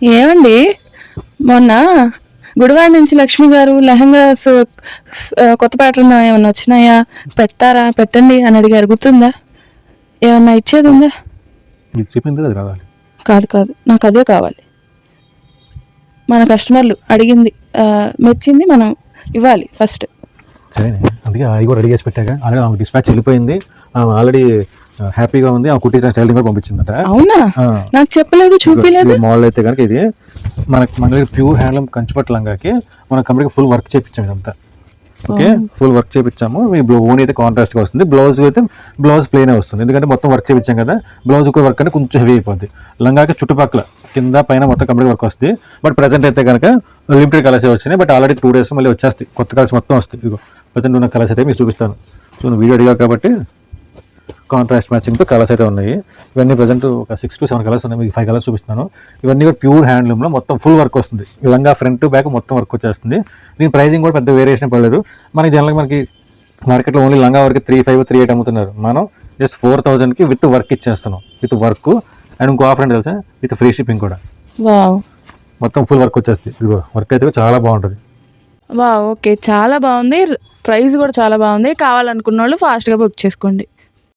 ఏమండి, మొన్న గుడివాడ నుంచి లక్ష్మి గారు లెహంగాస్ కొత్త ప్యాటర్న్ ఏమన్నా వచ్చినాయా, పెడతారా, పెట్టండి అని అడిగారు, గుర్తుందా? ఏమన్నా ఇచ్చేది ఉందా? చెప్పింది అది రావాలి. కాదు కాదు, నాకు అదే కావాలి. మన కస్టమర్లు అడిగింది, మెచ్చింది మనం ఇవ్వాలి ఫస్ట్. సరే, అందుకే అవి కూడా రెడీ చేసి పెట్టాక. ఆల్రెడీ ఆమె డిస్పాచ్ వెళ్ళిపోయింది, ఆల్రెడీ హ్యాపీగా ఉంది. ఆ కుట్టి స్టైలింగ్ కూడా పంపించిందట. అవునా? నాకు చెప్పలేదు, చూపించలేదు. మోడల్ అయితే కనుక ఇది మన ప్యూర్ హ్యాండ్లూమ్ కంచిపట్టు లంగాకి మనం కంప్లీట్గా ఫుల్ వర్క్ చేయించాము ఇదంతా. ఓకే, ఫుల్ వర్క్ చేయించాము. ఓన్ అయితే కాంట్రాస్ట్గా వస్తుంది, బ్లౌజ్ అయితే బ్లౌజ్ ప్లెయిన్ వస్తుంది. ఎందుకంటే మొత్తం వర్క్ చేయించాం కదా, బ్లౌజ్ కూడా వర్క్ అంటే కొంచెం హెవీ అయిపోద్ది. లంగాకి చుట్టుపక్కల కింద పైన మొత్తం కంప్లీట్ వర్క్ వస్తుంది. బట్ ప్రజెంట్ అయితే కనుక లిమిటెడ్ కలర్స్ వచ్చినాయి. బట్ ఆల్రెడీ 2 days మళ్ళీ వచ్చేస్తాయి కొత్త కలర్స్ మొత్తం వస్తాయి. ఇదిగో ప్రజెంట్ ఉన్న కలర్స్ అయితే మీకు చూపిస్తాను. సో నువ్వు వీడియో అడిగా కాబట్టి కాంట్రాస్ట్ మ్యాచింగ్తో కలర్స్ అయితే ఉన్నాయి. ఇవన్నీ ప్రజెంట్ ఒక 6 to 7 కలర్స్ ఉన్నాయి. మీకు 5 కలర్స్ చూపిస్తున్నాను. ఇవన్నీ కూడా ప్యూర్ హ్యాండ్లూమ్లో మొత్తం ఫుల్ వర్క్ వస్తుంది. లంగా ఫ్రంట్ బ్యాక్ మొత్తం వర్క్ వచ్చేస్తుంది. దీని ప్రైజింగ్ కూడా పెద్ద వేరియేషన్ పడలేదు. మనకి జనరల్గా మనకి మార్కెట్లో ఓన్లీ లంగా వరకు 3,500, 3,800 అమ్ముతున్నారు. మనం జస్ట్ 4,000కి విత్ వర్క్ ఇచ్చేస్తున్నాం. విత్ వర్క్ అండ్ ఇంకో ఆఫర్ అంటే తెలుసా, విత్ ఫ్రీ షిప్పింగ్ కూడా. మొత్తం ఫుల్ వర్క్ వచ్చేస్తుంది. ఇదిగో వర్క్ అయితే చాలా బాగుంటుంది. ఓకే, చాలా బాగుంది. ప్రైస్ కూడా చాలా బాగుంది. కావాలనుకున్న వాళ్ళు ఫాస్ట్గా బుక్ చేసుకోండి.